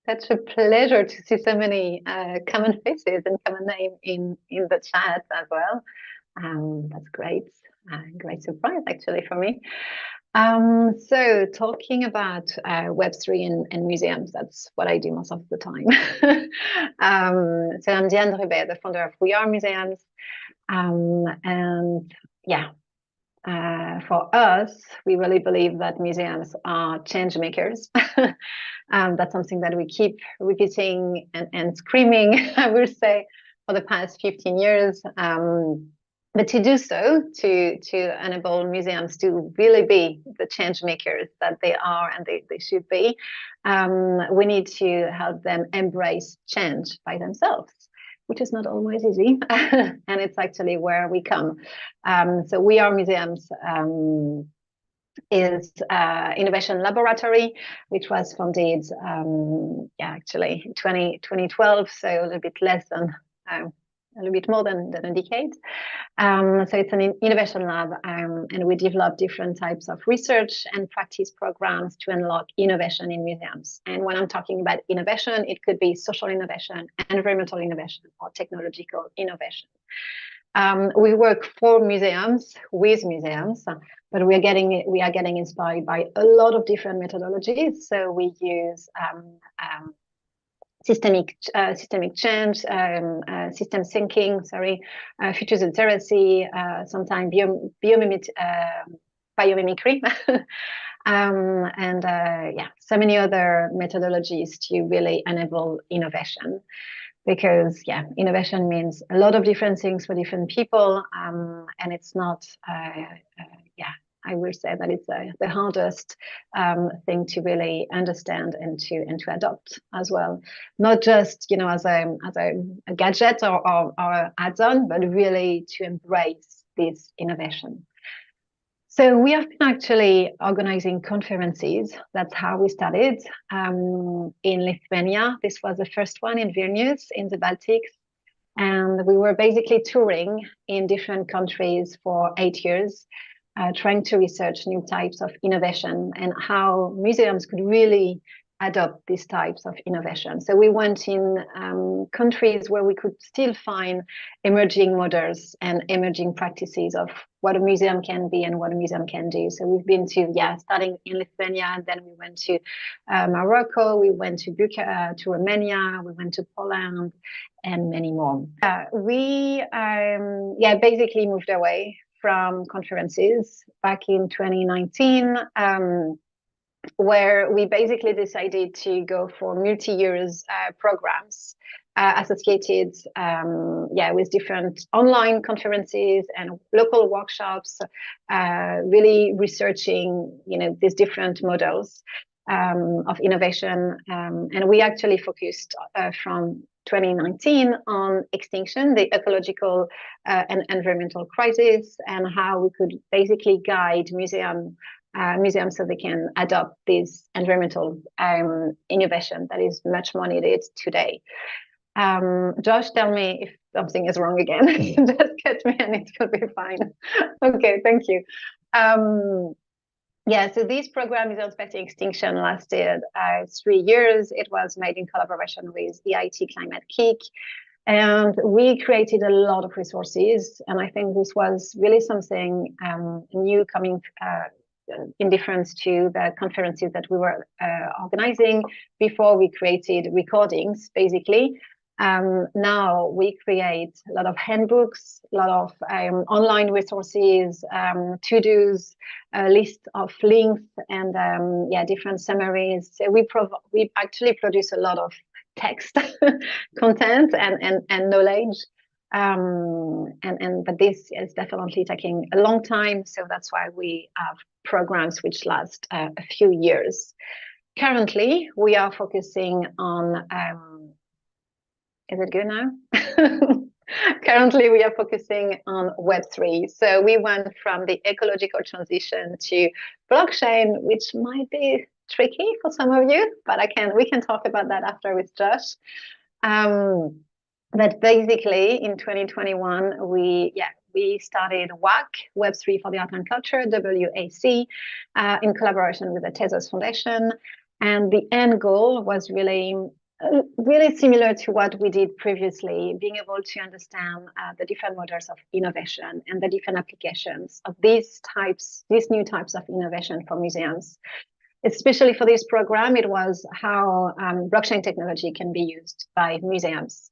Such a pleasure to see so many common faces and common name in the chat as well. That's great. Great surprise actually for me. So talking about Web3 and museums, that's what I do most of the time. So I'm Diane Drubay, the founder of We Are Museums. And yeah, for us, we really believe that museums are change makers. That's something that we keep repeating and screaming, I will say, for the past 15 years. But to do so, to enable museums to really be the change makers that they are and they should be, we need to help them embrace change by themselves, which is not always easy. And it's actually where we come. So We Are Museums is innovation laboratory, which was founded, actually in 2012, so a little bit less than, a little bit more than a decade. So it's an innovation lab, and we develop different types of research and practice programs to unlock innovation in museums. And when I'm talking about innovation, it could be social innovation, environmental innovation, or technological innovation. We work for museums, with museums, but we are getting inspired by a lot of different methodologies. So we use systemic change, system thinking, futures literacy, sometimes biomimicry, and so many other methodologies to really enable innovation. Because innovation means a lot of different things for different people, and it's not. I will say that it's the hardest thing to really understand and to adopt as well. Not just as a gadget or add-on, but really to embrace this innovation. So we have been actually organizing conferences. That's how we started in Lithuania. This was the first one in Vilnius in the Baltics. And we were basically touring in different countries for 8 years, trying to research new types of innovation and how museums could really adopt these types of innovation. So we went in countries where we could still find emerging models and emerging practices of what a museum can be and what a museum can do. So we've been to, starting in Lithuania, and then we went to Morocco, we went to Romania, we went to Poland, and many more. We basically moved away from conferences back in 2019, where we basically decided to go for multi-years programs associated with different online conferences and local workshops, really researching these different models of innovation. And we actually focused from 2019 on extinction, the ecological and environmental crisis, and how we could basically guide museums so they can adopt this environmental innovation that is much more needed today. Josh, tell me if something is wrong again. Just catch me and it will be fine. Okay, thank you. So this program is on Space Extinction lasted 3 years. It was made in collaboration with EIT Climate Kick. And we created a lot of resources. And I think this was really something new coming in difference to the conferences that we were organizing. Before, we created recordings, basically. Now we create a lot of handbooks, a lot of online resources, to-dos, a list of links, and different summaries. So we actually produce a lot of text content and knowledge. But this is definitely taking a long time, so that's why we have programs which last a few years. Currently, we are focusing on. Is it good now? Currently, we are focusing on Web3. So we went from the ecological transition to blockchain, which might be tricky for some of you, but we can talk about that after with Josh. But basically, in 2021, we started WAC, Web3 for the Art and Culture, WAC, in collaboration with the Tezos Foundation. And the end goal was really similar to what we did previously, being able to understand the different models of innovation and the different applications of these new types of innovation for museums. Especially for this program, it was how blockchain technology can be used by museums.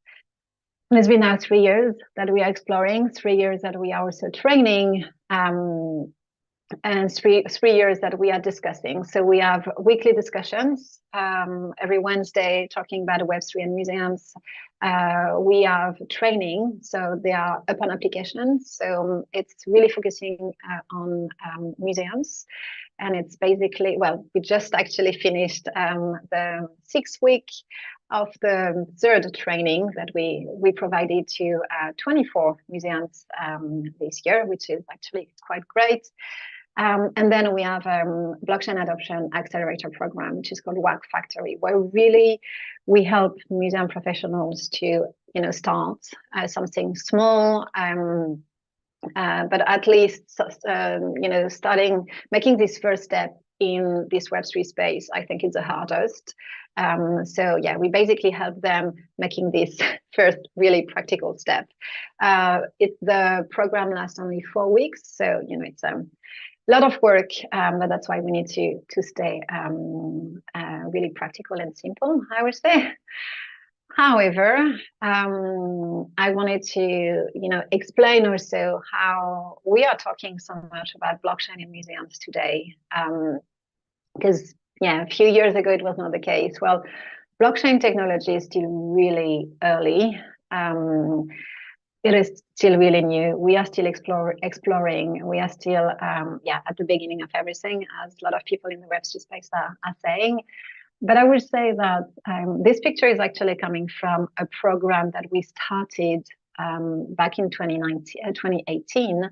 And it's been now 3 years that we are exploring, 3 years that we are also training, and three years that we are discussing. So we have weekly discussions every Wednesday talking about Web3 and museums. We have training, so they are open applications. So it's really focusing on museums. And it's basically, well, we just actually finished the 6th week of the 3rd training that we provided to 24 museums this year, which is actually quite great. And then we have blockchain adoption accelerator program, which is called WAC Factory, where really we help museum professionals to start something small, but at least starting making this first step in this Web3 space. I think it's the hardest. So yeah, we basically help them making this first really practical step. The program lasts only 4 weeks, so it's a lot of work, but that's why we need to stay really practical and simple, I would say. However, I wanted to explain also how we are talking so much about blockchain in museums today, because a few years ago it was not the case. Well, blockchain technology is still really early. It is still really new. We are still exploring. We are still at the beginning of everything, as a lot of people in the Web3 space are saying. But I would say that this picture is actually coming from a program that we started back in 2018,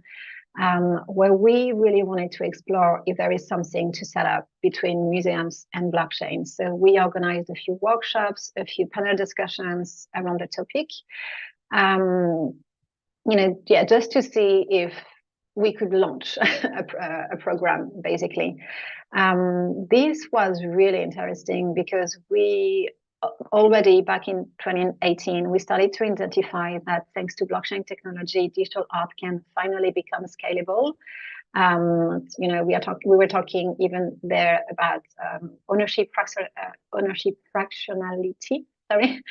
where we really wanted to explore if there is something to set up between museums and blockchain. So we organized a few workshops, a few panel discussions around the topic. Just to see if we could launch a program, basically. This was really interesting because we already back in 2018, we started to identify that thanks to blockchain technology, digital art can finally become scalable. We were talking even there about ownership fractionality. Sorry.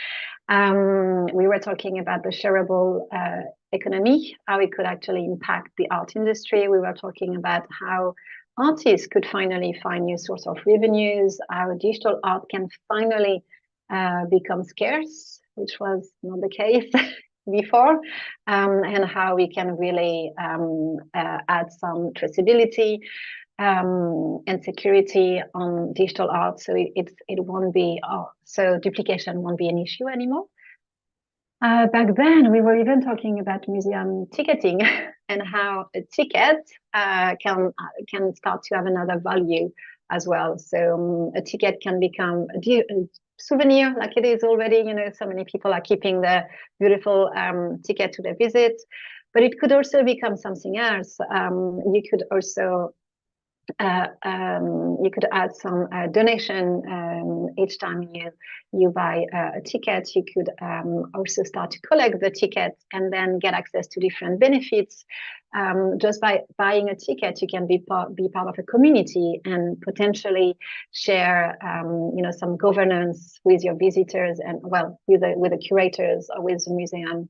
We were talking about the shareable economy, how it could actually impact the art industry. We were talking about how artists could finally find new source of revenues, how digital art can finally become scarce, which was not the case before, and how we can really add some traceability and security on digital art, so it won't be so duplication won't be an issue anymore. Back then, we were even talking about museum ticketing and how a ticket can start to have another value as well. So a ticket can become a souvenir, like it is already. So many people are keeping the beautiful ticket to their visit, but it could also become something else. You could also you could add some donation each time you buy a ticket. You could also start to collect the tickets and then get access to different benefits. Just by buying a ticket, you can be part of a community and potentially share some governance with your visitors and with the curators or with the museum.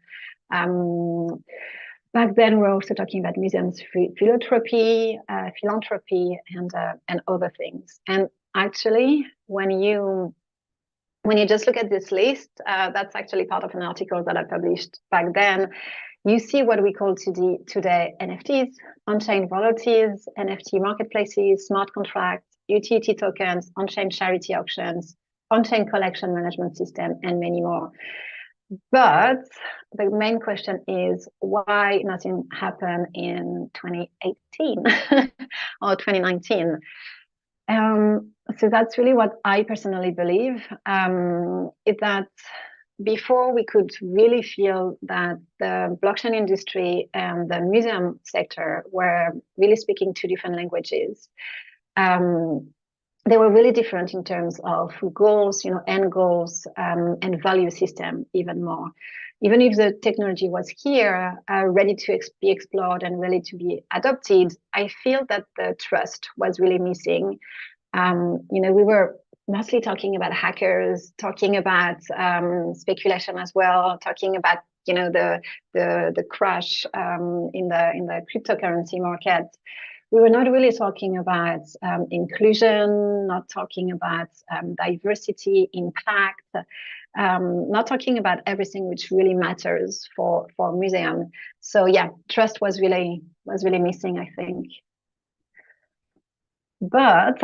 Back then, we're also talking about museums philanthropy, and other things. And actually, when you just look at this list, that's actually part of an article that I published back then. You see what we call today NFTs, on-chain royalties, NFT marketplaces, smart contracts, utility tokens, on-chain charity auctions, on-chain collection management system, and many more. But the main question is why nothing happened in 2018 or 2019. So that's really what I personally believe, is that before we could really feel that the blockchain industry and the museum sector were really speaking two different languages. they were really different in terms of goals, end goals, and value system even more. Even if the technology was here, ready to be explored and ready to be adopted, I feel that the trust was really missing. We were mostly talking about hackers, talking about speculation as well, talking about the crash in the cryptocurrency market. We were not really talking about inclusion, not talking about diversity, impact, not talking about everything which really matters for museum. So yeah, trust was really missing, I think. But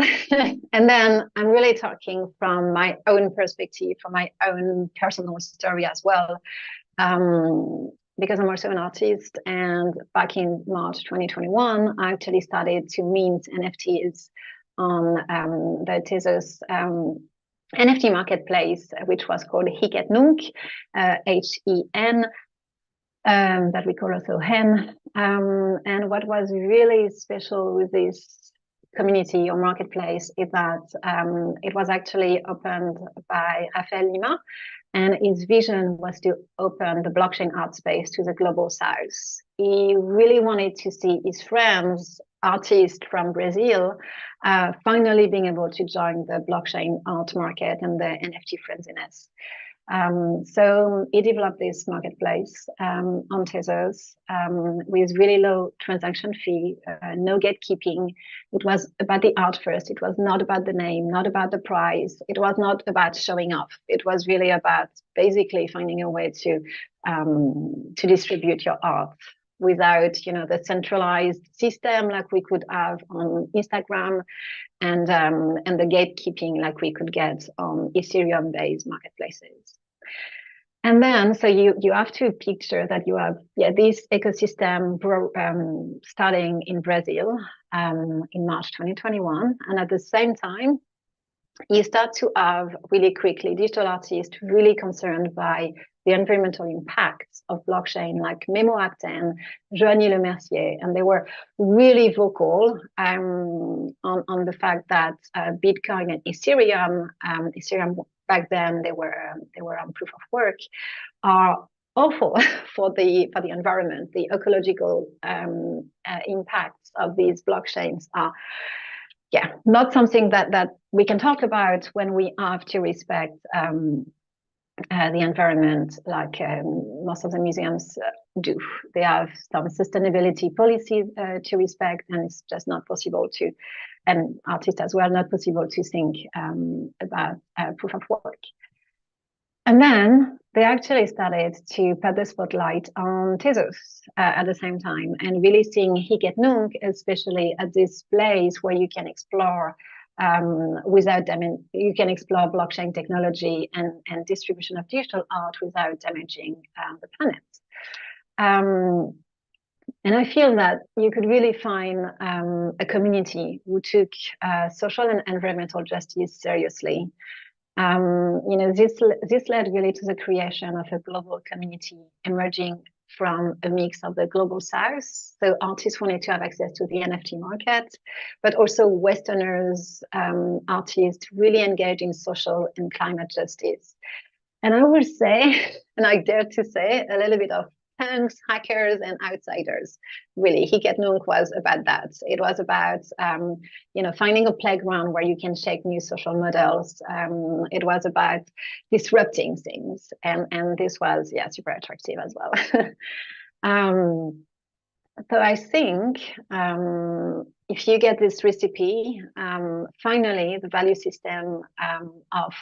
and then I'm really talking from my own perspective, from my own personal story as well. Because I'm also an artist, and back in March 2021, I actually started to mint NFTs on the Tezos NFT marketplace, which was called Hiket-Nunc, Hen, that we call also Hen. And what was really special with this community or marketplace is that it was actually opened by Rafael Lima, and his vision was to open the blockchain art space to the global south. He really wanted to see his friends, artists from Brazil, finally being able to join the blockchain art market and the NFT frenziness. So he developed this marketplace on Tezos with really low transaction fee, no gatekeeping. It was about the art first. It was not about the name, not about the price. It was not about showing off. It was really about basically finding a way to distribute your art without, the centralized system like we could have on Instagram, and the gatekeeping like we could get on Ethereum-based marketplaces. And then, so you have to picture that you have this ecosystem starting in Brazil in March 2021, and at the same time, you start to have really quickly digital artists really concerned by the environmental impacts of blockchain, like Memo Acten, Joanie Le Mercier, and they were really vocal on the fact that Bitcoin and Ethereum back then they were on proof of work, are awful for the environment. The ecological impacts of these blockchains are not something that we can talk about when we have to respect the environment, like most of the museums do. They have some sustainability policies to respect, and it's just not possible to, and artists as well, not possible to think about proof of work. And then they actually started to put the spotlight on Tezos at the same time, and really seeing Hiket-Nunc, especially at this place where you can explore you can explore blockchain technology and distribution of digital art without damaging the planet. And I feel that you could really find a community who took social and environmental justice seriously. This led really to the creation of a global community emerging from a mix of the global south. So artists wanted to have access to the NFT market, but also Westerners, artists really engaged in social and climate justice. And I would say, and I dare to say, a little bit of punks, hackers, and outsiders. Really, Hiket-Nunc was about that. It was about, finding a playground where you can shape new social models. It was about disrupting things, and this was super attractive as well. So I think if you get this recipe, finally the value system of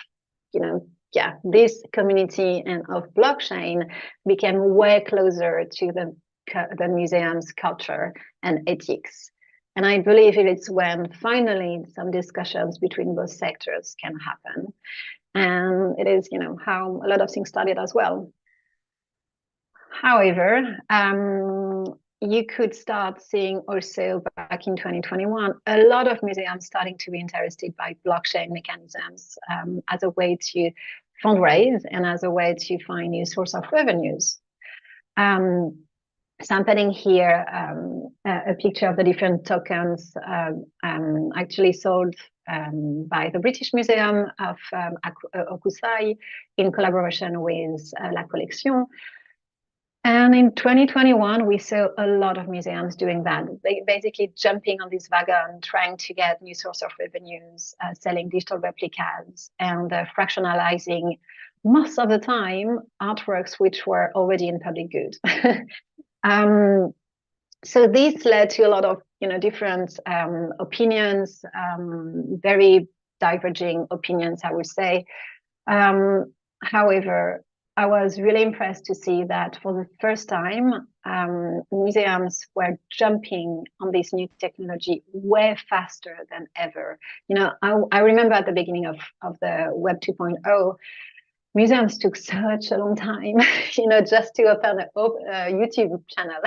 this community and of blockchain became way closer to the museum's culture and ethics. And I believe it's when finally some discussions between both sectors can happen. And it is, how a lot of things started as well. However, you could start seeing also back in 2021, a lot of museums starting to be interested by blockchain mechanisms as a way to fundraise and as a way to find new source of revenues. sampling here a picture of the different tokens actually sold by the British Museum of Okusai in collaboration with La Collection. And in 2021, we saw a lot of museums doing that, basically jumping on this wagon, trying to get new source of revenues, selling digital replicas, and fractionalizing most of the time artworks which were already in public good. So this led to a lot of different opinions, very diverging opinions, I would say. However, I was really impressed to see that for the first time, museums were jumping on this new technology way faster than ever. I remember at the beginning of the Web 2.0, museums took such a long time, just to open a YouTube channel.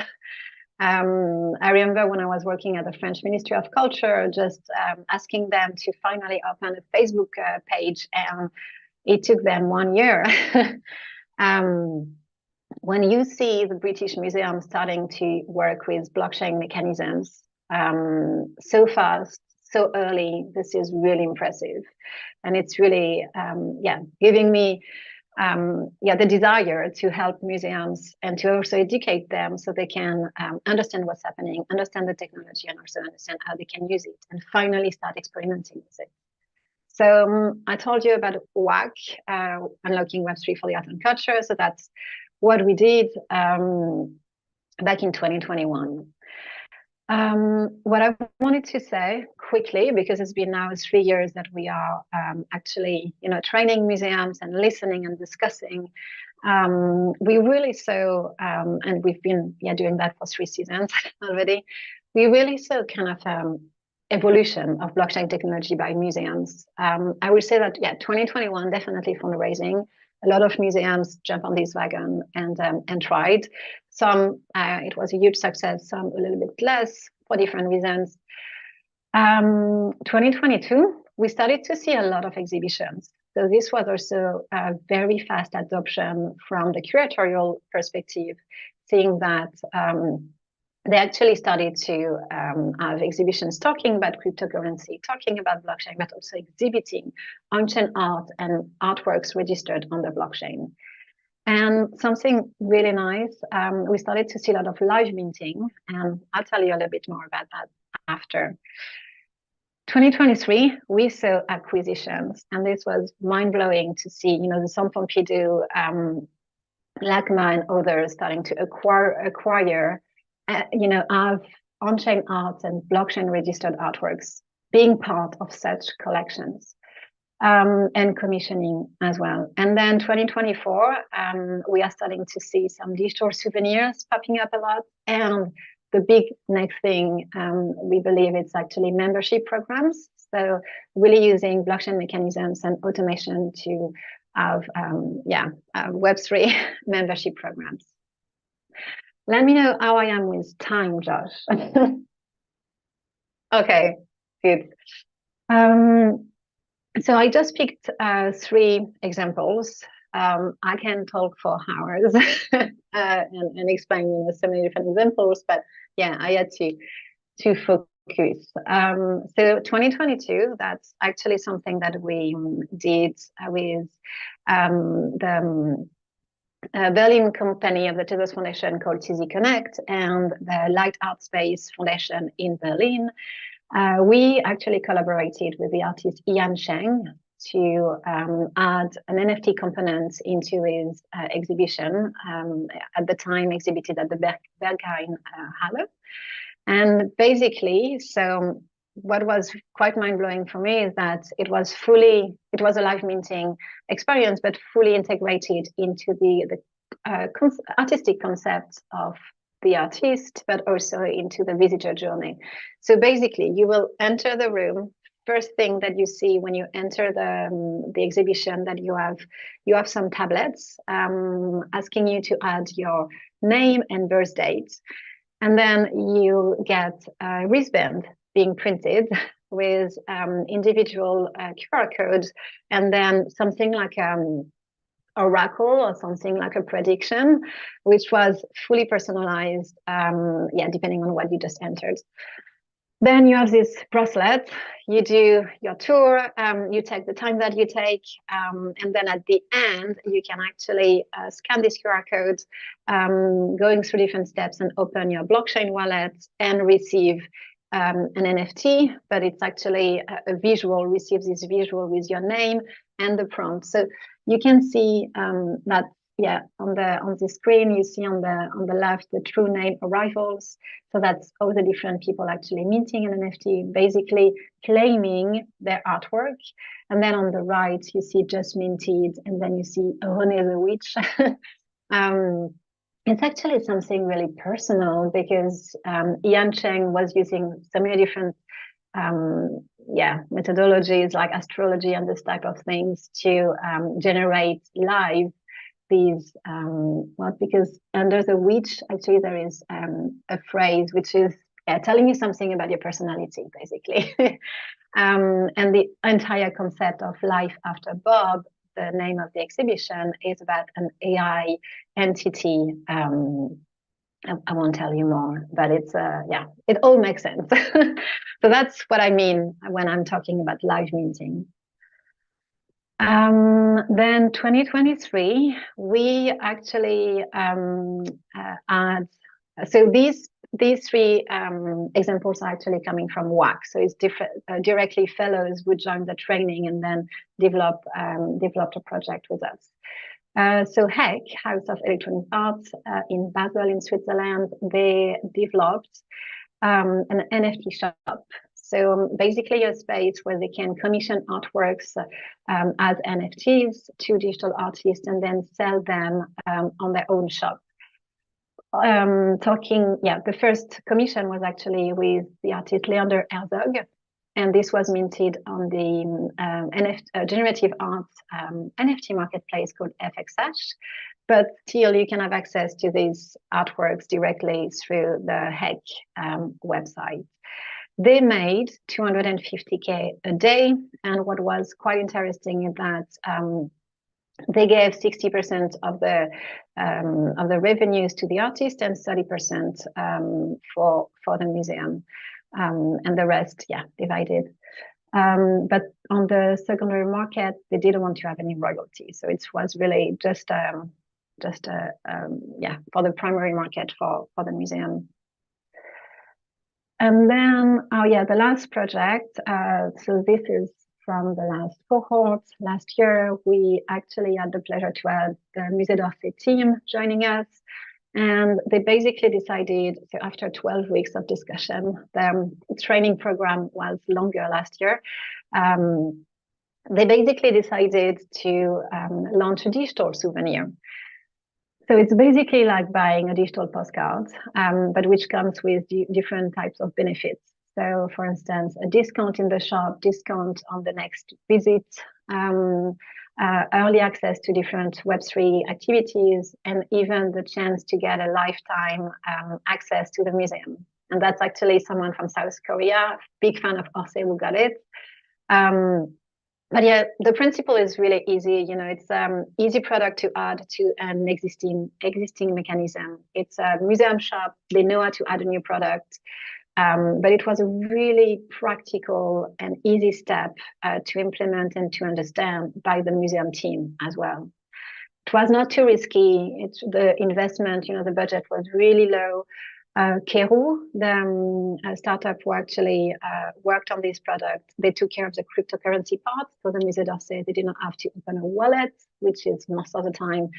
I remember when I was working at the French Ministry of Culture, just asking them to finally open a Facebook page, and it took them 1 year. When you see the British Museum starting to work with blockchain mechanisms so fast, so early, this is really impressive. And it's really, giving me the desire to help museums and to also educate them so they can understand what's happening, understand the technology, and also understand how they can use it, and finally start experimenting with it. So I told you about WAC, Unlocking Web3 for the Art and Culture. So that's what we did back in 2021. What I wanted to say quickly, because it's been now 3 years that we are actually, training museums and listening and discussing, we really saw, and we've been doing that for 3 seasons already, we really saw kind of evolution of blockchain technology by museums. I would say that, 2021, definitely fundraising. A lot of museums jump on this wagon and tried. Some, it was a huge success, some a little bit less for different reasons. 2022, we started to see a lot of exhibitions. So this was also a very fast adoption from the curatorial perspective, seeing that they actually started to have exhibitions talking about cryptocurrency, talking about blockchain, but also exhibiting on-chain art and artworks registered on the blockchain. And something really nice, we started to see a lot of live minting, and I'll tell you a little bit more about that after. 2023, we saw acquisitions, and this was mind-blowing to see, the Centre Pompidou, LACMA, and others starting to acquire of on-chain art and blockchain registered artworks being part of such collections, and commissioning as well. And then 2024, we are starting to see some digital souvenirs popping up a lot. And the big next thing, we believe it's actually membership programs. So really using blockchain mechanisms and automation to have Web3 membership programs. Let me know how I am with time, Josh. Okay, good. So I just picked 3 examples. I can talk for hours and explain so many different examples, but I had to focus. So 2022, that's actually something that we did with the Berlin company of the Tezos Foundation called TZ Connect and the Light Art Space Foundation in Berlin. We actually collaborated with the artist Ian Cheng to add an NFT component into his exhibition, at the time exhibited at the Berghain Halle. And basically, so what was quite mind-blowing for me is that it was a live minting experience, but fully integrated into the artistic concept of the artist, but also into the visitor journey. So basically, you will enter the room. First thing that you see when you enter the exhibition, that you have some tablets asking you to add your name and birth date, and then you get a wristband being printed with individual QR codes, and then something like oracle or something like a prediction, which was fully personalized, depending on what you just entered. Then you have this bracelet, you do your tour, you take the time that you take, and then at the end, you can actually scan this QR code, going through different steps and open your blockchain wallet and receive an NFT, but it's actually a visual, receive this visual with your name and the prompt. So you can see that, on the screen, you see on the left, the true name arrivals. So that's all the different people actually minting an NFT, basically claiming their artwork. And then on the right, you see just minted, and then you see René the Witch. It's actually something really personal because Ian Cheng was using so many different methodologies like astrology and this type of things to generate live these because under the witch actually there is a phrase which is telling you something about your personality basically. And the entire concept of life after Bob, the name of the exhibition, is about an AI entity. I won't tell you more, but it's it all makes sense. So that's what I mean when I'm talking about live minting. Then 2023, we actually had, so these three examples are actually coming from WAC. So it's directly fellows would join the training and then develop a project with us. So HEC, House of Electronic Arts in Basel in Switzerland, they developed an NFT shop. So basically a space where they can commission artworks as NFTs to digital artists and then sell them on their own shop. The first commission was actually with the artist Leander Herzog, and this was minted on the generative art NFT marketplace called FXH. But still, you can have access to these artworks directly through the HEC website. They made 250K a day, and what was quite interesting is that they gave 60% of the revenues to the artist and 30% for the museum, and the rest, divided. But on the secondary market, they didn't want to have any royalties, so it was really just for the primary market for the museum. And then, the last project. So this is from the last cohort. Last year, we actually had the pleasure to have the Musée d'Orsay team joining us. And they basically decided, so after 12 weeks of discussion, the training program was longer last year. They basically decided to launch a digital souvenir. So it's basically like buying a digital postcard, but which comes with different types of benefits. So for instance, a discount in the shop, discount on the next visit, early access to different Web3 activities, and even the chance to get a lifetime access to the museum. And that's actually someone from South Korea, big fan of Orsay, who got it. But the principle is really easy. It's easy product to add to an existing mechanism. It's a museum shop. They know how to add a new product. But it was a really practical and easy step to implement and to understand by the museum team as well. It was not too risky. The investment, the budget was really low. Keru, the startup who actually worked on this product, they took care of the cryptocurrency part. So the Musée d'Orsay, they did not have to open a wallet, which is most of the time,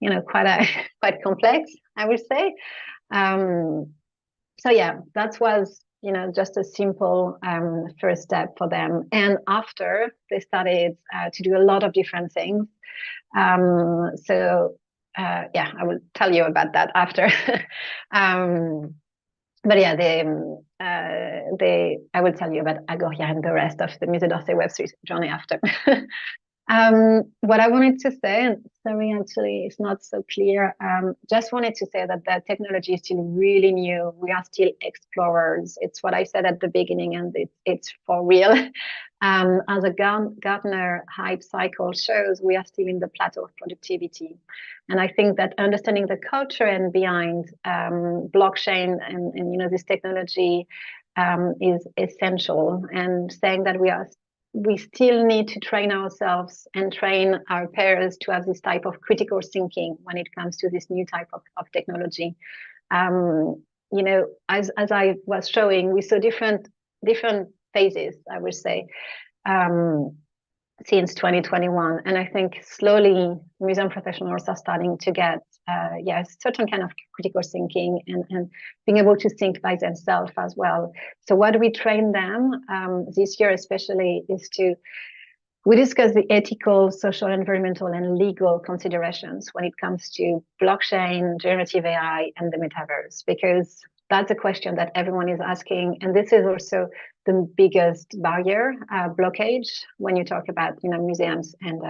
quite complex, I would say. That was, just a simple first step for them. And after, they started to do a lot of different things. I will tell you about that after. I will tell you about Agoria and the rest of the Musée d'Orsay Web3 journey after. What I wanted to say, and sorry, actually, it's not so clear. Just wanted to say that the technology is still really new. We are still explorers. It's what I said at the beginning, and it's for real. As a Gartner hype cycle shows, we are still in the plateau of productivity. And I think that understanding the culture and behind blockchain and this technology is essential. And saying that we still need to train ourselves and train our peers to have this type of critical thinking when it comes to this new type of technology. As I was showing, we saw different phases, I would say, since 2021. And I think slowly museum professionals are starting to get certain kind of critical thinking and being able to think by themselves as well. So what do we train them this year especially is we discuss the ethical, social, environmental, and legal considerations when it comes to blockchain, generative AI, and the metaverse, because that's a question that everyone is asking. And this is also the biggest barrier, blockage, when you talk about museums and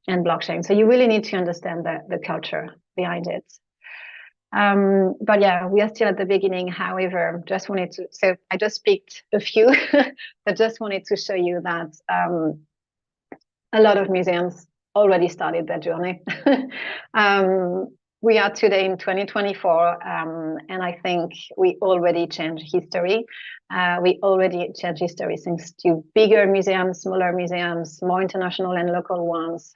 blockchain. So you really need to understand the culture behind it. But yeah, we are still at the beginning. However, so I just picked a few, but just wanted to show you that a lot of museums already started their journey. We are today in 2024, and I think we already changed history. We already changed history thanks to bigger museums, smaller museums, more international and local ones.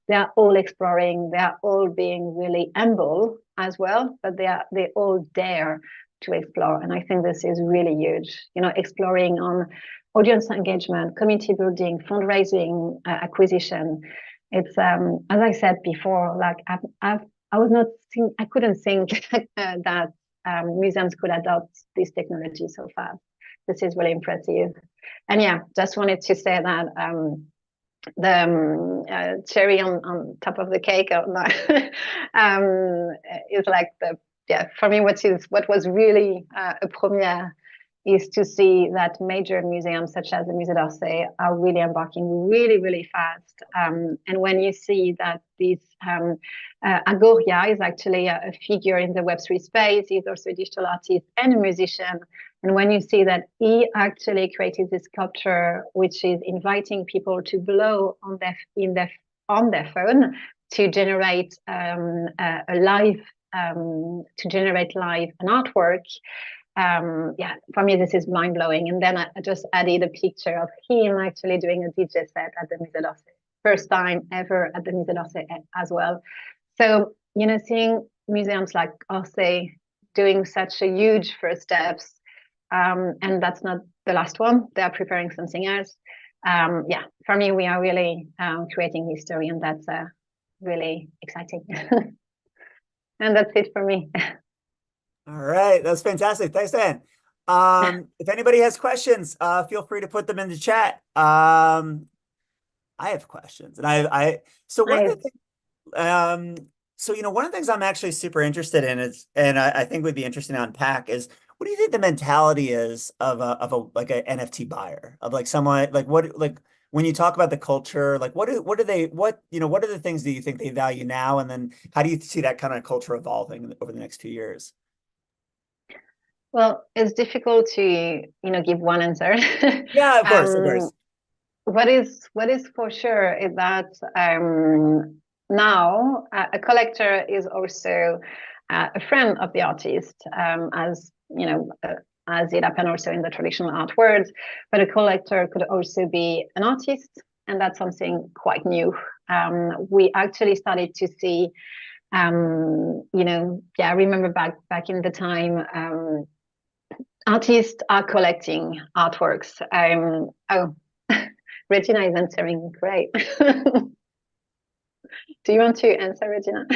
They are all exploring. They are all being really humble as well, but they all dare to explore. And I think this is really huge. Exploring on audience engagement, community building, fundraising, acquisition. It's as I said before, like I couldn't think that museums could adopt this technology so fast. This is really impressive. And yeah, just wanted to say that the cherry on top of the cake is like for me, what was really a premiere is to see that major museums such as the Musée d'Orsay are really embarking really, really fast. And when you see that this Agoria is actually a figure in the Web3 space, he's also a digital artist and a musician. And when you see that he actually created this sculpture, which is inviting people to blow on their phone to generate an artwork. For me, this is mind blowing. And then I just added a picture of him actually doing a DJ set at the Musée d'Orsay. First time ever at the Musée d'Orsay as well. So, seeing museums like Orsay doing such a huge first steps, and that's not the last one. They are preparing something else. For me, we are really creating history, and that's really exciting. And that's it for me. All right, that's fantastic. Thanks, Dan. If anybody has questions, feel free to put them in the chat. I have questions, and so one of the things, one of the things I'm actually super interested in is, and I think would be interesting to unpack is, what do you think the mentality is of a like an NFT buyer, of like someone like when you talk about the culture, like what are the things that you think they value now, and then how do you see that kind of culture evolving over the next 2 years? Well, it's difficult to give one answer. Yeah, of course. What is for sure is that now a collector is also a friend of the artist, as it happened also in the traditional art world. But a collector could also be an artist, and that's something quite new. We actually started to see, I remember back in the time. Artists are collecting artworks. Regina is answering. Great. Do you want to answer, Regina?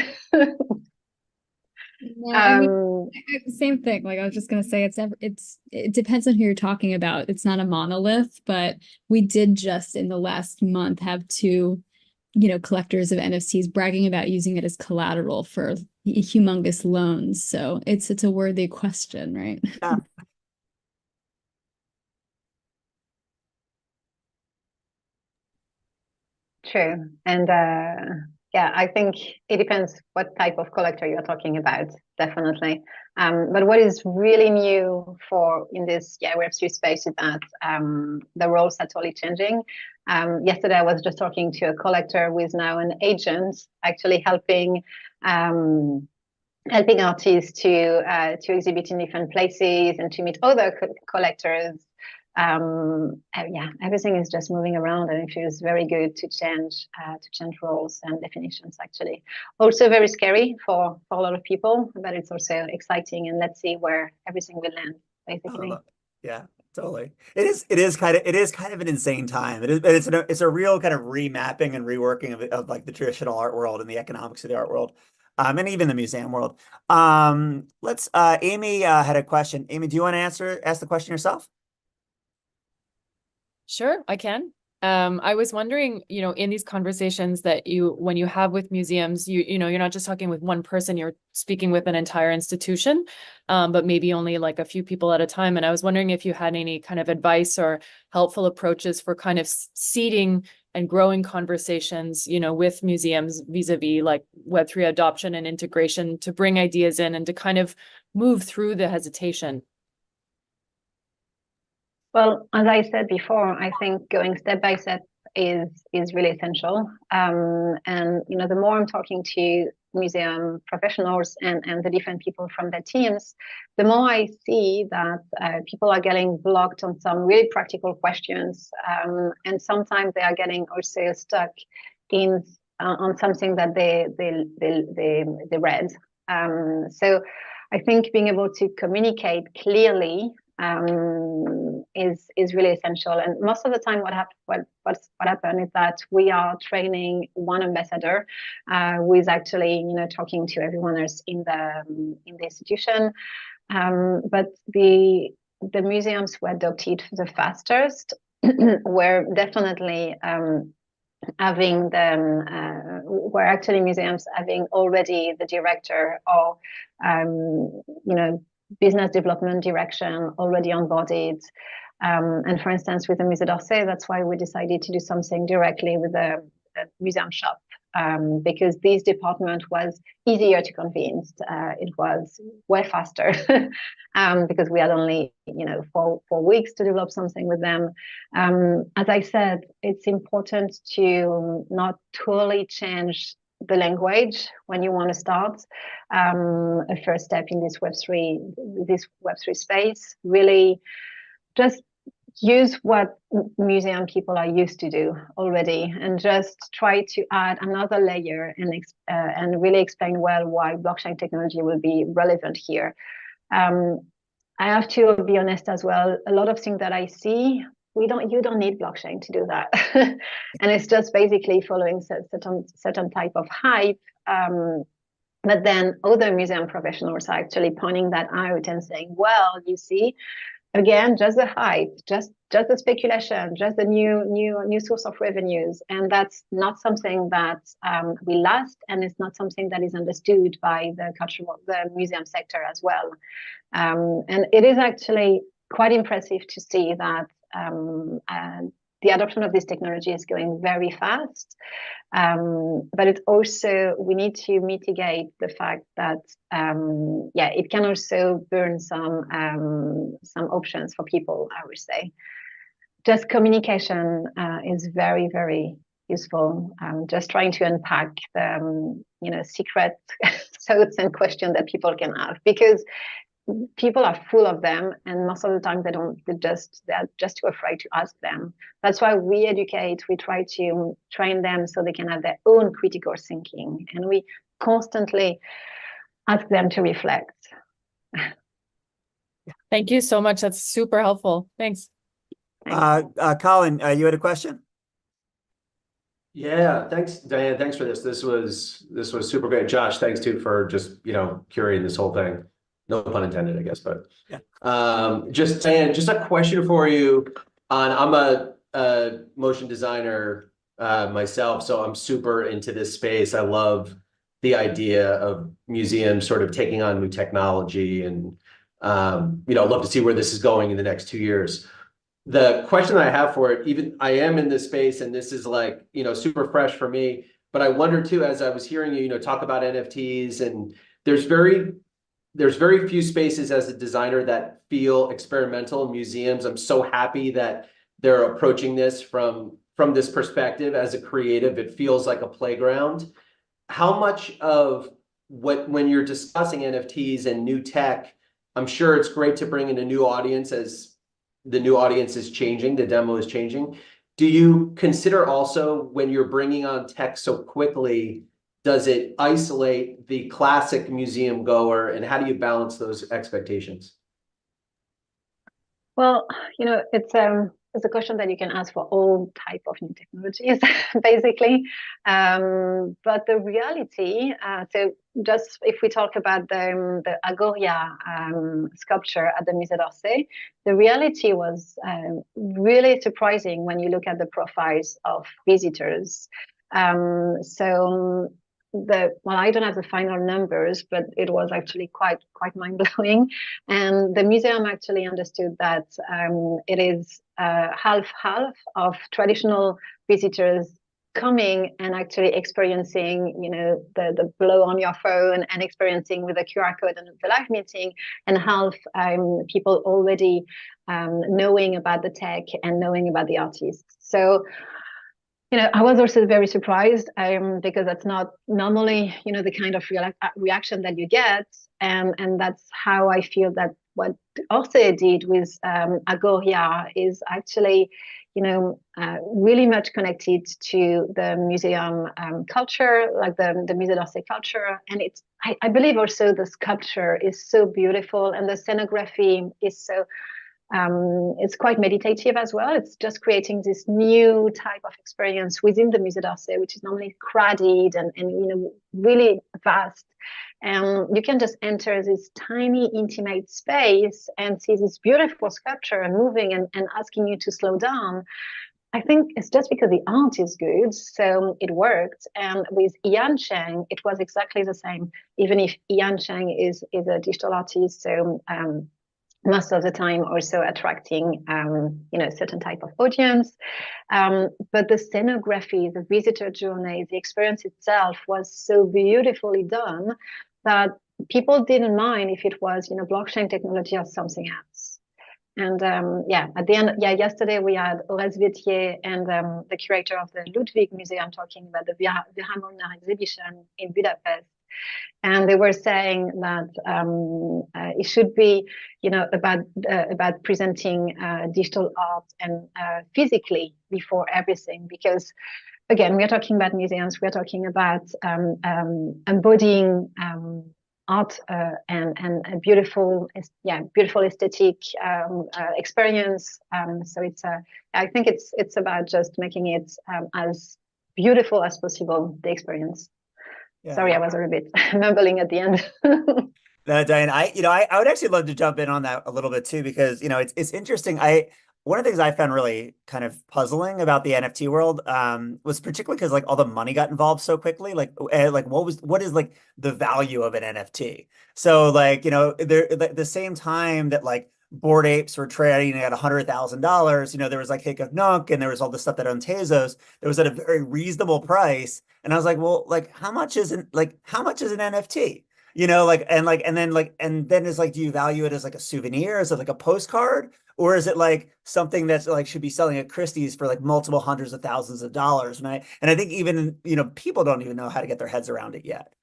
No, same thing. Like I was just gonna say, it depends on who you're talking about. It's not a monolith, but we did just in the last month have two, collectors of NFTs bragging about using it as collateral for humongous loans. So it's a worthy question, right? Yeah. True. And yeah, I think it depends what type of collector you're talking about, definitely. But what is really new for in this Web3 space is that the roles are totally changing. Yesterday, I was just talking to a collector who is now an agent, actually helping artists to exhibit in different places and to meet other collectors. Yeah, everything is just moving around, and it feels very good to change roles and definitions. Actually, also very scary for a lot of people, but it's also exciting. And let's see where everything will land. Basically, yeah, totally. It is kind of an insane time. It's a real kind of remapping and reworking of like the traditional art world and the economics of the art world. And even the museum world. Amy had a question. Amy, do you want to ask the question yourself? Sure, I can. I was wondering, in these conversations that when you have with museums, you're not just talking with one person, you're speaking with an entire institution, but maybe only like a few people at a time. And I was wondering if you had any kind of advice or helpful approaches for kind of seeding and growing conversations, with museums vis-a-vis like Web3 adoption and integration to bring ideas in and to kind of move through the hesitation. Well, as I said before, I think going step by step is really essential. And the more I'm talking to museum professionals and the different people from their teams, the more I see that people are getting blocked on some really practical questions, and sometimes they are getting also stuck in on something that they read. So I think being able to communicate clearly is really essential. And most of the time, what happened is that we are training one ambassador who is actually talking to everyone else in the institution. But the museums who adopted the fastest were definitely having them were actually museums having already the director or business development direction already onboarded. And for instance, with the Musée d'Orsay, that's why we decided to do something directly with the museum shop, because this department was easier to convince. It was way faster because we had only 4 weeks to develop something with them. As I said, it's important to not totally change the language when you want to start a first step in this Web3 space. Really just use what museum people are used to do already and just try to add another layer and really explain well why blockchain technology will be relevant here. I have to be honest as well, a lot of things that I see, you don't need blockchain to do that. And it's just basically following certain type of hype. But then other museum professionals are actually pointing that out and saying, well, you see, again, just the hype, just the speculation, just the new source of revenues. And that's not something that will last, and it's not something that is understood by the museum sector as well. And it is actually quite impressive to see that the adoption of this technology is going very fast, but it's also, we need to mitigate the fact that it can also burn some options for people. I would say just communication is very, very useful. Just trying to unpack the secret thoughts and questions that people can have, because people are full of them, and most of the time they're just too afraid to ask them. That's why we educate, we try to train them so they can have their own critical thinking, and we constantly ask them to reflect. Thank you so much. That's super helpful. Thanks. Colin, you had a question? Yeah, thanks, Diane. Thanks for this. This was super great. Josh, thanks too for just curating this whole thing. No pun intended, I guess, but yeah. Just Diane, just a question for you. I'm a motion designer myself, so I'm super into this space. I love the idea of museums sort of taking on new technology, and I'd love to see where this is going in the next 2 years. the question that I have for it, even I am in this space and this is like, you know, super fresh for me, but I wonder too, as I was hearing you, you know, talk about NFTs, and there's very few spaces as a designer that feel experimental in museums. I'm so happy that they're approaching this from this perspective. As a creative, it feels like a playground. How much of when you're discussing NFTs and new tech, I'm sure it's great to bring in a new audience as the new audience is changing, the demo is changing. Do you consider also, when you're bringing on tech so quickly, does it isolate the classic museum goer, and how do you balance those expectations? Well, you know, it's a question that you can ask for all type of new technologies, basically. But the reality, so just if we talk about the Agoria sculpture at the Musée d'Orsay, the reality was really surprising when you look at the profiles of visitors. Well, I don't have the final numbers, but it was actually quite mind-blowing. And the museum actually understood that it is half of traditional visitors coming and actually experiencing, you know, the blow on your phone and experiencing with a QR code and the live meeting, and half people already knowing about the tech and knowing about the artists. So, you know, I was also very surprised because that's not normally, you know, the kind of reaction that you get. And that's how I feel that what Orsay did with Agoria is actually, you know, really much connected to the museum culture, like the Musée d'Orsay culture. And I believe also the sculpture is so beautiful, and the scenography is so, it's quite meditative as well. It's just creating this new type of experience within the Musée d'Orsay, which is normally crowded and you know, really vast. And you can just enter this tiny, intimate space and see this beautiful sculpture moving and asking you to slow down. I think it's just because the art is good, so it worked. And with Ian Cheng, it was exactly the same. Even if Ian Cheng is a digital artist, so most of the time also attracting, you know, certain type of audience. But the scenography, the visitor journey, the experience itself was so beautifully done that people didn't mind if it was, you know, blockchain technology or something else. And yeah, at the end, yeah, yesterday we had Horace Vétier and the curator of the Ludwig Museum talking about the Vira Molnar exhibition in Budapest. And they were saying that it should be, you know, about presenting digital art and physically before everything, because again, we are talking about museums, we are talking about embodying art and a beautiful aesthetic experience. So it's I think it's about just making it as beautiful as possible, the experience. Yeah. Sorry, I was a little bit mumbling at the end. Diane, I would actually love to jump in on that a little bit too, because, you know, it's interesting. One of the things I found really kind of puzzling about the NFT world was particularly because like all the money got involved so quickly. Like what is like the value of an NFT? So like, you know, the same time that like Bored Apes were trading at $100,000, you know, there was like Hic of Nunc and there was all the stuff that owned Tezos. It was at a very reasonable price. And I was like, well, like how much is an NFT? You know, and then it's like, do you value it as like a souvenir? Is it like a postcard? Or is it like something that's like should be selling at Christie's for like multiple hundreds of thousands of dollars? And I think even, you know, people don't even know how to get their heads around it yet.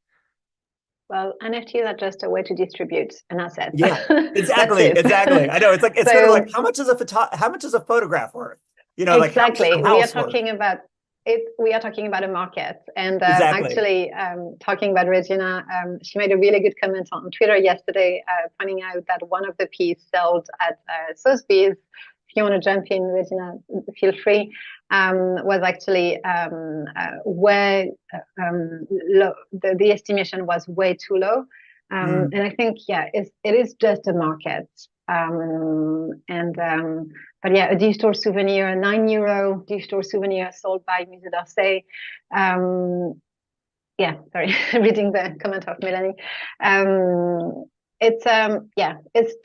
Well, NFTs are just a way to distribute an asset. Yeah, exactly. Exactly. I know it's like, it's sort of like, how much is a photograph worth? You know, exactly. Like we are talking about it. We are talking about a market, and exactly. Actually, talking about Regina, she made a really good comment on Twitter yesterday, pointing out that one of the pieces sold at Sotheby's. If you want to jump in, Regina, feel free. Was actually way low. The estimation was way too low, and I think it is just a market. But yeah, a digital souvenir, a €9 digital souvenir sold by Musée d'Orsay. Yeah, sorry, reading the comment of Melanie. It's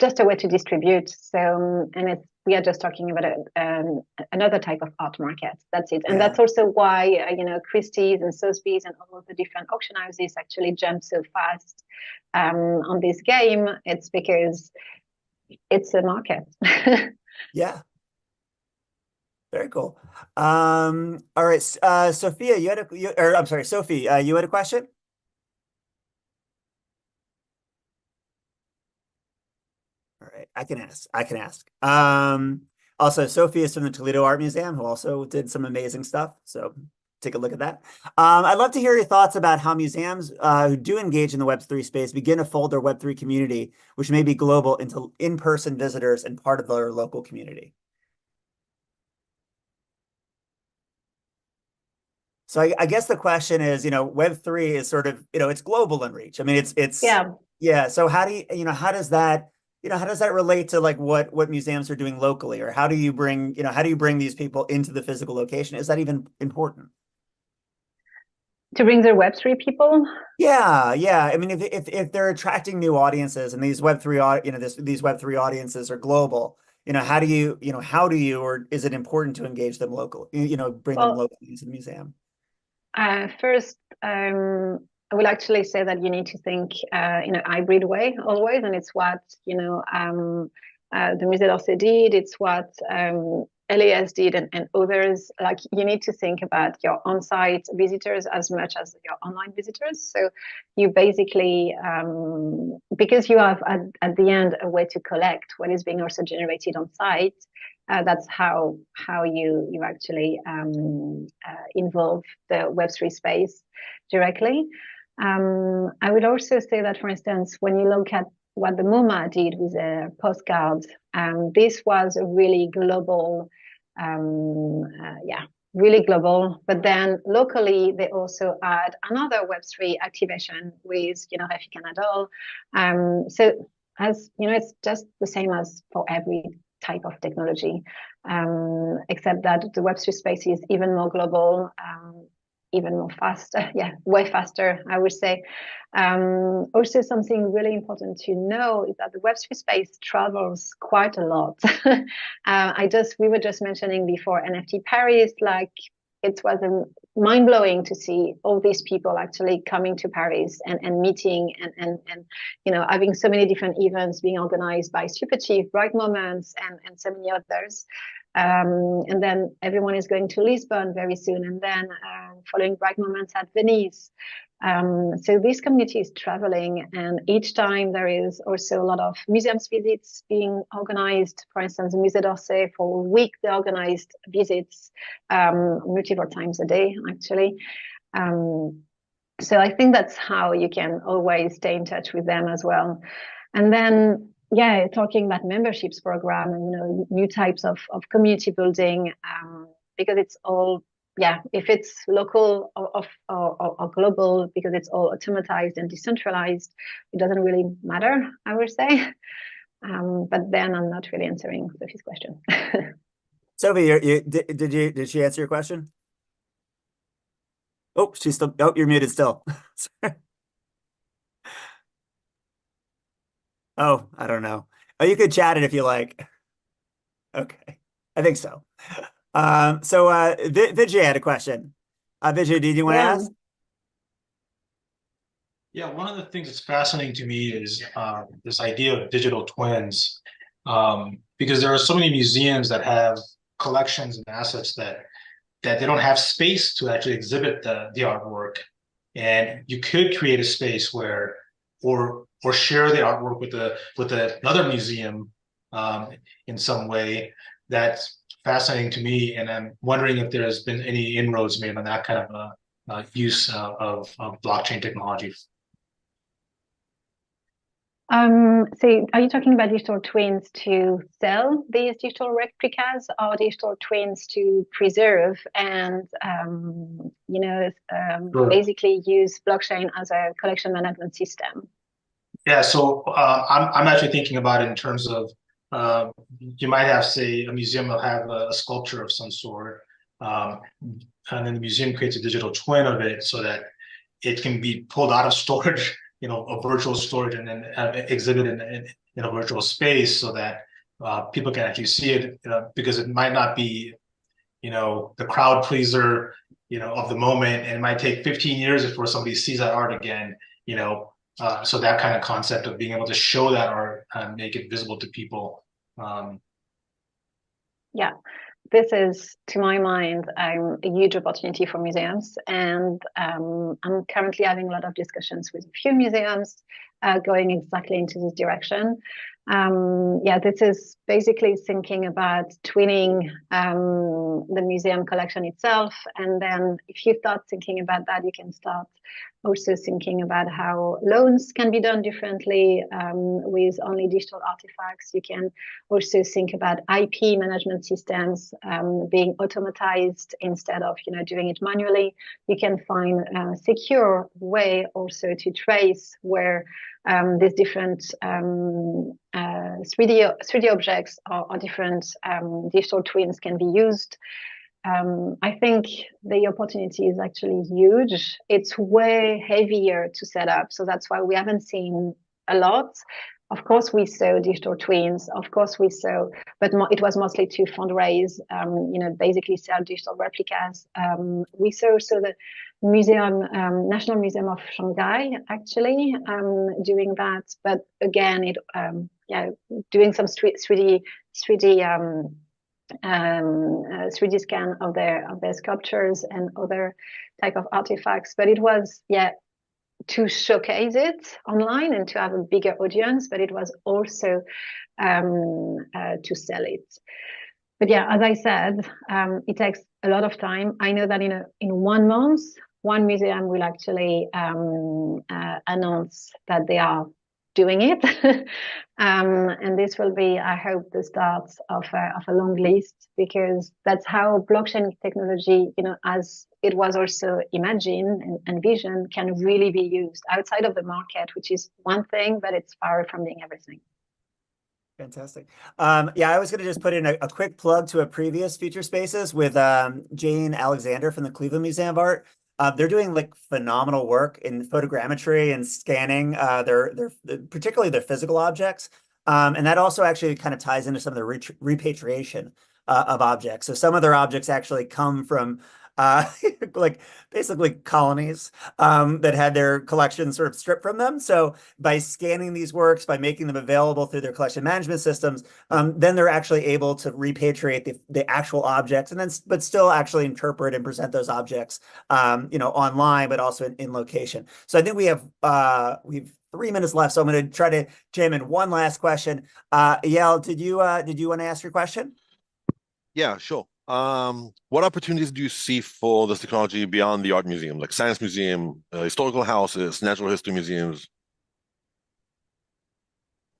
just a way to distribute. So, and it's we are just talking about another type of art market. That's it. And Yeah. that's also why, Christie's and Sotheby's and all of the different auction houses actually jump so fast on this game. It's because it's a market. Yeah. Very cool. All right. Sophia, I'm sorry, Sophie, you had a question? All right, I can ask. Also, Sophie is from the Toledo Art Museum, who also did some amazing stuff. So take a look at that. I'd love to hear your thoughts about how museums who do engage in the Web3 space begin to fold their Web3 community, which may be global, into in-person visitors and part of their local community. So I guess the question is, Web3 is sort of, it's global in reach. I mean, it's yeah. So how do how does that relate to like what museums are doing locally, or how do you bring these people into the physical location? Is that even important? To bring their Web3 people? Yeah. I mean, if they're attracting new audiences, and these Web3 these Web3 audiences are global, how do you, or is it important to engage them locally? Bring them locally to the museum. First, I will actually say that you need to think in a hybrid way always, and it's what the Musée d'Orsay did. It's what LAS did, and others. Like, you need to think about your on-site visitors as much as your online visitors. So you basically, because you have at the end a way to collect what is being also generated on site. That's how you actually involve the Web3 space directly. I would also say that, for instance, when you look at what the MoMA did with their postcards, this was a really global, really global. But then locally, they also had another Web3 activation with, Rafik Anadol. So as it's just the same as for every type of technology, except that the Web3 space is even more global, even more faster. Yeah, way faster, I would say. Also, something really important to know is that the Web3 space travels quite a lot. We were just mentioning before NFT Paris, like, it was mind-blowing to see all these people actually coming to Paris and meeting and having so many different events being organized by Superchief, Bright Moments, and so many others. And then everyone is going to Lisbon very soon, and then following Bright Moments at Venice. So this community is traveling, and each time there is also a lot of museums visits being organized. For instance, the Musée d'Orsay, for a week they organized visits multiple times a day, actually. So I think that's how you can always stay in touch with them as well. And then, talking about memberships program and new types of community building, because it's all, if it's local or global, because it's all automatized and decentralized, it doesn't really matter, I would say. But then I'm not really answering Sophie's question. Sophie, did she answer your question? Oh, you're muted still. Oh, I don't know. Oh, you could chat it if you like. Okay, I think so. So Vijay had a question. Vijay, did you want to ask? Yeah, one of the things that's fascinating to me is this idea of digital twins, because there are so many museums that have collections and assets that they don't have space to actually exhibit the artwork, and you could create a space where, or share the artwork with another museum in some way. That's fascinating to me, and I'm wondering if there has been any inroads made on that kind of use of blockchain technology. So are you talking about digital twins to sell these digital replicas, or digital twins to preserve and, basically use blockchain as a collection management system? Yeah, so I'm actually thinking about it in terms of, you might have, say, a museum will have a sculpture of some sort, and then the museum creates a digital twin of it so that it can be pulled out of storage, a virtual storage, and then exhibited in a virtual space, so that people can actually see it, because it might not be, the crowd pleaser, of the moment, and it might take 15 years before somebody sees that art again, so that kind of concept of being able to show that art and make it visible to people. Yeah, this is, to my mind, a huge opportunity for museums, and I'm currently having a lot of discussions with a few museums going exactly into this direction. This is basically thinking about twinning the museum collection itself, and then if you start thinking about that, you can start also thinking about how loans can be done differently with only digital artifacts. You can also think about IP management systems being automatized instead of doing it manually. You can find a secure way also to trace where these different 3D objects or different digital twins can be used. I think the opportunity is actually huge. It's way heavier to set up, so that's why we haven't seen a lot. Of course, we saw digital twins. Of course, we saw, but it was mostly to fundraise. Basically sell digital replicas. We saw also the museum, National Museum of Shanghai, actually doing that. But again, doing some 3D 3D scan of their sculptures and other type of artifacts. But it was to showcase it online and to have a bigger audience, but it was also to sell it. But as I said, it takes a lot of time. I know that in 1 month, one museum will actually announce that they are doing it. And this will be, I hope, the start of a long list, because that's how blockchain technology, as it was also imagined and envisioned, can really be used outside of the market, which is one thing, but it's far from being everything. Fantastic. I was going to just put in a quick plug to a previous Future Spaces with Jane Alexander from the Cleveland Museum of Art. They're doing phenomenal work in photogrammetry and scanning particularly their physical objects. And that also actually kind of ties into some of the repatriation of objects. So some of their objects actually come from basically colonies that had their collection sort of stripped from them. So by scanning these works, by making them available through their collection management systems, then they're actually able to repatriate the actual objects, and then but still actually interpret and present those objects, online, but also in location. So I think we've 3 minutes left, so I'm going to try to jam in one last question. Yael, did you want to ask your question? Yeah, sure. What opportunities do you see for this technology beyond the art museum, like science museum, historical houses, natural history museums?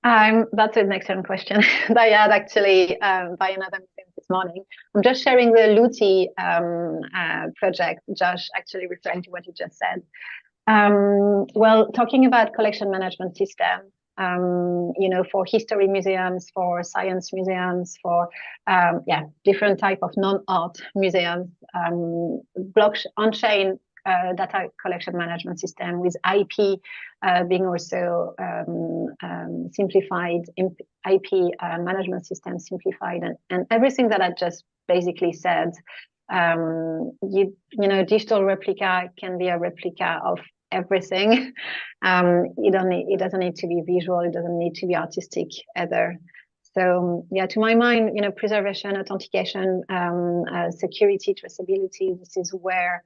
That's an excellent question that I had actually by another museum this morning. I'm just sharing the Luti project, Josh, actually referring to what you just said. Well, talking about collection management system, for history museums, for science museums, for different type of non-art museums, on-chain data collection management system with IP being also simplified, IP management system simplified, and everything that I just basically said. Digital replica can be a replica of everything. It doesn't need to be visual. It doesn't need to be artistic either. So to my mind, preservation, authentication, security, traceability. This is where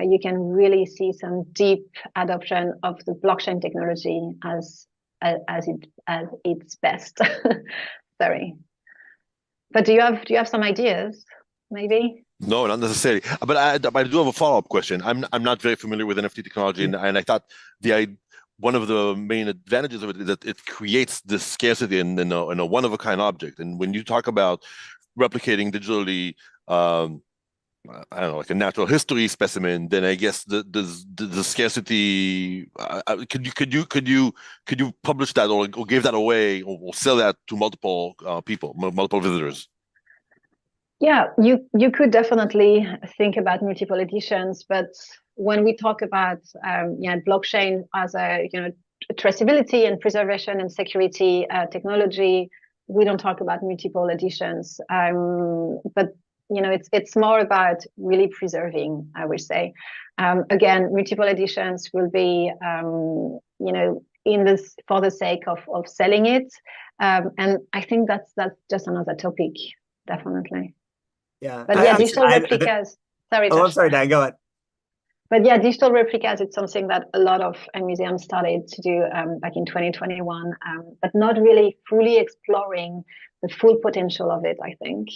you can really see some deep adoption of the blockchain technology as its best. Sorry, but do you have some ideas, maybe? No, not necessarily. But I do have a follow-up question. I'm not very familiar with NFT technology, and I thought one of the main advantages of it is that it creates this scarcity in a one-of-a-kind object. And when you talk about replicating digitally, I don't know, like a natural history specimen, then I guess the scarcity. Could you publish that or give that away or sell that to multiple people, multiple visitors? Yeah, you could definitely think about multiple editions, but when we talk about blockchain as a traceability and preservation and security technology, we don't talk about multiple editions, but you know, it's more about really preserving, I would say. Again, multiple editions will be, you know, for the sake of selling it, and I think that's just another topic, definitely. Yeah, but yeah, digital replicas. Sorry, oh, Josh. I'm sorry, Dan, go ahead. But yeah, digital replicas, it's something that a lot of museums started to do back in 2021, but not really fully exploring the full potential of it, I think.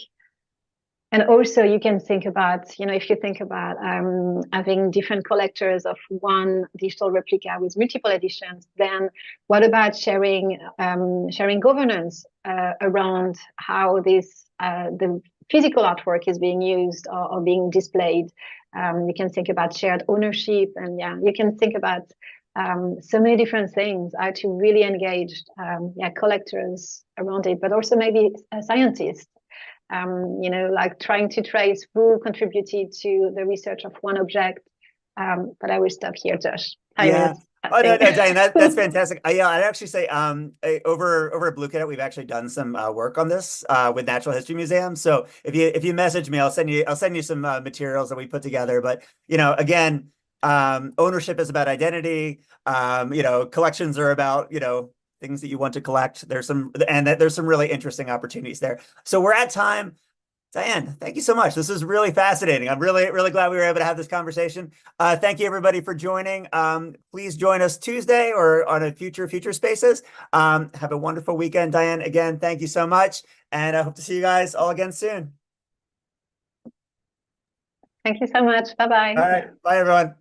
And also you can think about, you know, if you think about having different collectors of one digital replica with multiple editions, then what about sharing governance around how this the physical artwork is being used or being displayed? You can think about shared ownership, and yeah, you can think about so many different things, how to really engage collectors around it, but also maybe scientists. You know, like trying to trace who contributed to the research of one object. But I will stop here, Josh. Yeah. Oh, no, Diane, that's fantastic. Yeah, I'd actually say over at Blue Cadet, we've actually done some work on this with Natural History Museum. So if you message me, I'll send you some materials that we put together. But you know, again, ownership is about identity. You know, collections are about, you know, things that you want to collect. There's some really interesting opportunities there. So we're at time. Diane, thank you so much. This is really fascinating. I'm really, really glad we were able to have this conversation. Thank you, everybody, for joining. Please join us Tuesday or on a future spaces. Have a wonderful weekend. Diane, again, thank you so much. And I hope to see you guys all again soon. Thank you so much. Bye-bye. All right. Bye, everyone.